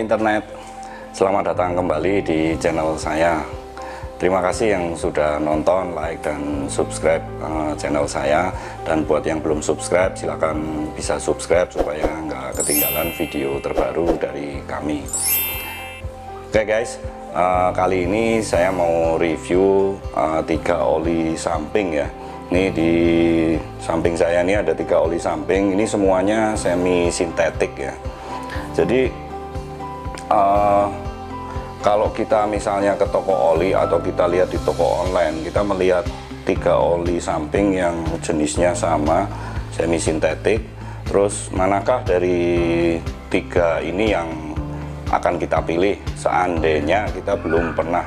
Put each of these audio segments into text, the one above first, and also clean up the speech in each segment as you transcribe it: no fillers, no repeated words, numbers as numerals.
internet, selamat datang kembali di channel saya. Terima kasih yang sudah nonton, like, dan subscribe channel saya. Dan buat yang belum subscribe, silakan bisa subscribe supaya nggak ketinggalan video terbaru dari kami. Oke guys, kali ini saya mau review 3 oli samping ya. Ini di samping saya ini ada 3 oli samping, ini semuanya semi sintetik ya. Jadi kalau kita misalnya ke toko oli atau kita lihat di toko online, kita melihat 3 oli samping yang jenisnya sama, semi sintetik. Terus manakah dari 3 ini yang akan kita pilih seandainya kita belum pernah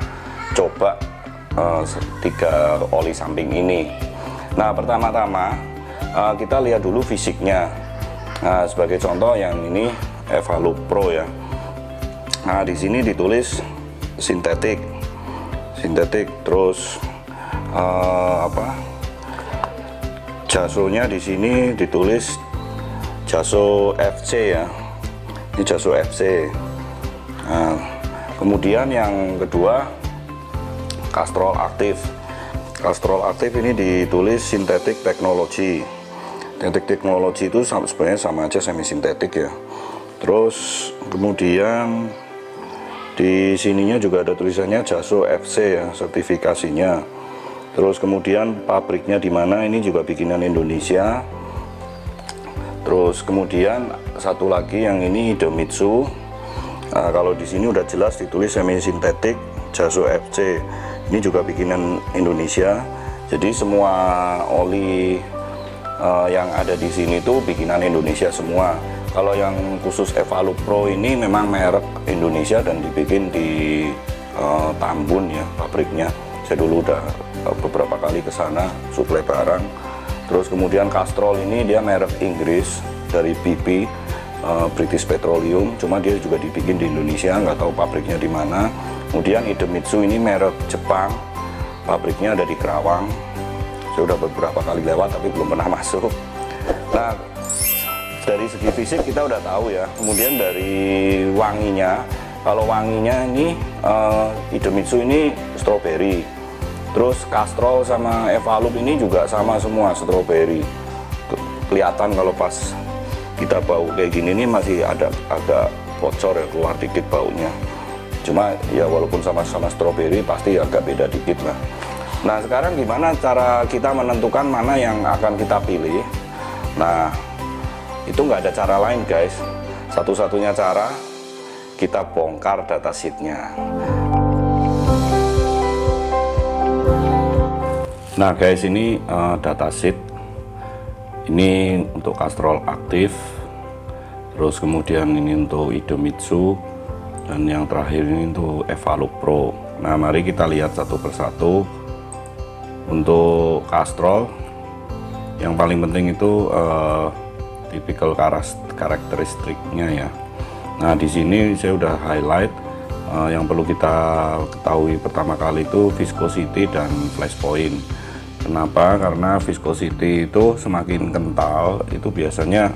coba 3 oli samping ini? Nah, pertama-tama kita lihat dulu fisiknya. Nah, sebagai contoh yang ini Evalup Pro ya. Nah, di sini ditulis sintetik, terus jasonya di sini ditulis jaso FC ya. Ini jaso FC. Nah, kemudian yang kedua Castrol aktif. Castrol aktif ini ditulis sintetik teknologi. Sintetik teknologi itu sebenarnya sama aja semi sintetik ya. Terus kemudian di sininya juga ada tulisannya Jaso FC ya, sertifikasinya. Terus kemudian pabriknya di mana, ini juga bikinan Indonesia. Terus kemudian satu lagi yang ini Idemitsu. Nah, kalau di sini udah jelas ditulis semi sintetik Jaso FC. Ini juga bikinan Indonesia. Jadi semua oli yang ada di sini tuh bikinan Indonesia semua. Kalau yang khusus Evalup Pro ini memang merek Indonesia dan dibikin di Tambun ya, pabriknya. Saya dulu udah beberapa kali ke sana suplai barang. Terus kemudian Castrol ini dia merek Inggris dari BP, British Petroleum, cuma dia juga dibikin di Indonesia, nggak tahu pabriknya di mana. Kemudian Idemitsu ini merek Jepang, pabriknya ada di Kerawang. Saya udah beberapa kali lewat tapi belum pernah masuk. Nah, dari segi fisik kita udah tahu ya. Kemudian dari wanginya, kalau wanginya ini Idemitsu ini stroberi. Terus Castrol sama Evalup ini juga sama semua, stroberi. Kelihatan kalau pas kita bau kayak gini nih masih ada agak bocor ya, keluar dikit baunya. Cuma ya walaupun sama-sama stroberi pasti agak beda dikit lah. Nah, sekarang gimana cara kita menentukan mana yang akan kita pilih? Nah, itu nggak ada cara lain guys. Satu-satunya cara kita bongkar datasheetnya. Nah guys, ini datasheet. Ini untuk Castrol aktif. Terus kemudian ini untuk Idemitsu. Dan yang terakhir ini untuk Evalup Pro. Nah, mari kita lihat satu persatu. Untuk Castrol, yang paling penting itu tipikal karakteristiknya ya. Nah, di sini saya udah highlight yang perlu kita ketahui pertama kali itu viscosity dan flash point. Kenapa? Karena viscosity itu semakin kental itu biasanya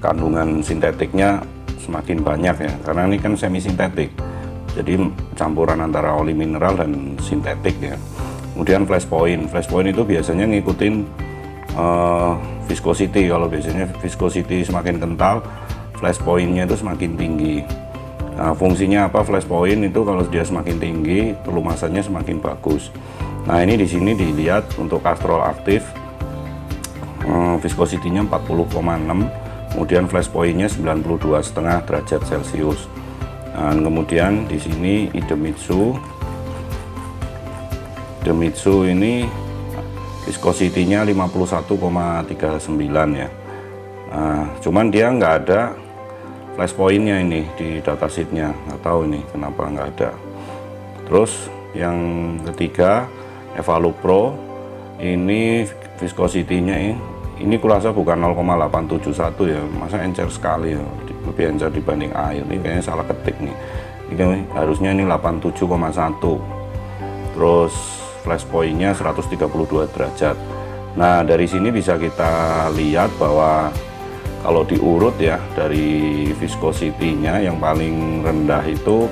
kandungan sintetiknya semakin banyak ya, karena ini kan semi sintetik, jadi campuran antara oli mineral dan sintetik ya. Kemudian flash point itu biasanya ngikutin viscosity. Kalau biasanya viscosity semakin kental, flash pointnya itu semakin tinggi. Nah, fungsinya apa flash point itu? Kalau dia semakin tinggi, pelumasannya semakin bagus. Nah, ini di sini dilihat untuk Castrol aktif, viscosity-nya 40,6, kemudian flash point-nya 92,5 derajat Celcius. Dan kemudian di sini Idemitsu ini viscosity-nya 51,39 ya. Nah, cuman dia nggak ada flash point-nya ini di datasheet-nya, nggak tahu ini kenapa nggak ada. Terus yang ketiga Evalup Pro, ini viscosity-nya ini kurasa bukan 0,871 ya, masa encer sekali ya, lebih encer dibanding air. Ini kayaknya salah ketik nih. Ini harusnya ini 87,1. Terus flash point-nya 132 derajat. Nah, dari sini bisa kita lihat bahwa kalau diurut ya dari viscosity-nya yang paling rendah itu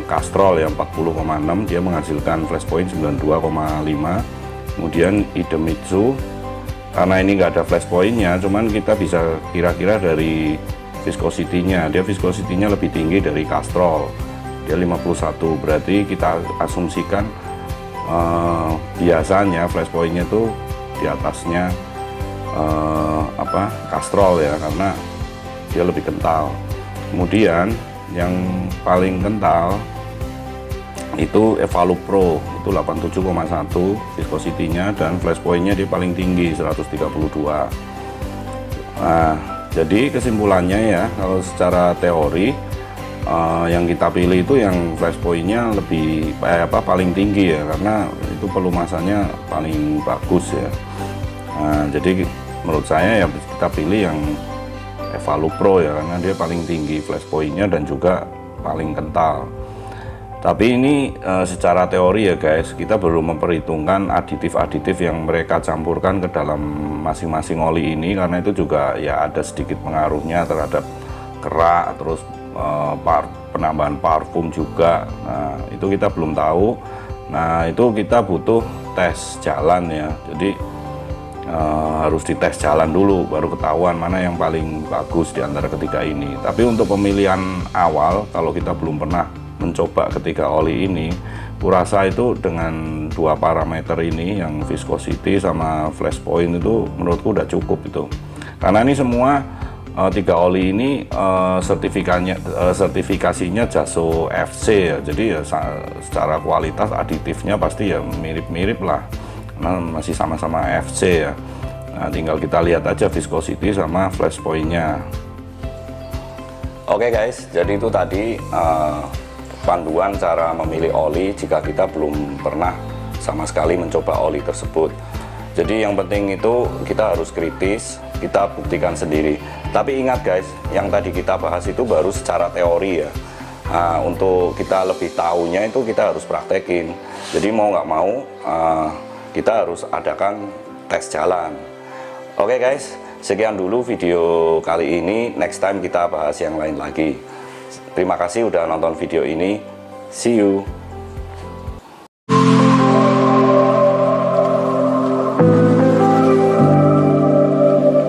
Castrol yang 40,6, dia menghasilkan flash point 92,5. Kemudian Idemitsu, karena ini nggak ada flash point-nya, cuman kita bisa kira-kira dari viscosity-nya, dia viscosity-nya lebih tinggi dari Castrol, dia 51. Berarti kita asumsikan biasanya flash point-nya tuh di atasnya Castrol ya, karena dia lebih kental. Kemudian yang paling kental itu Evalup Pro, itu 87,1 viscosity-nya, dan flash point-nya dia paling tinggi 132. Nah, jadi kesimpulannya ya, kalau secara teori yang kita pilih itu yang flash point-nya lebih paling tinggi ya, karena itu pelumasannya paling bagus ya. Nah, jadi menurut saya ya kita pilih yang Evalup Pro ya, karena dia paling tinggi flash point-nya dan juga paling kental. Tapi ini secara teori ya guys, kita belum memperhitungkan aditif-aditif yang mereka campurkan ke dalam masing-masing oli ini, karena itu juga ya ada sedikit pengaruhnya terhadap kerak, terus penambahan parfum juga. Nah, itu kita belum tahu. Nah, itu kita butuh tes jalan ya, jadi harus dites jalan dulu baru ketahuan mana yang paling bagus di antara ketiga ini. Tapi untuk pemilihan awal, kalau kita belum pernah mencoba ketiga oli ini, kurasa itu dengan dua parameter ini, yang viscosity sama flash point, itu menurutku udah cukup itu. Karena ini semua tiga oli ini sertifikasinya JASO FC ya, jadi ya secara kualitas aditifnya pasti ya mirip-mirip lah, masih sama-sama FC ya. Nah, tinggal kita lihat aja viscosity sama flash point-nya. Oke guys, jadi itu tadi panduan cara memilih oli jika kita belum pernah sama sekali mencoba oli tersebut. Jadi yang penting itu kita harus kritis, kita buktikan sendiri. Tapi ingat guys, yang tadi kita bahas itu baru secara teori ya. Nah, untuk kita lebih tahunya itu kita harus praktekin. Jadi mau nggak mau kita harus adakan tes jalan. Oke guys, sekian dulu video kali ini. Next time kita bahas yang lain lagi. Terima kasih udah nonton video ini. See you.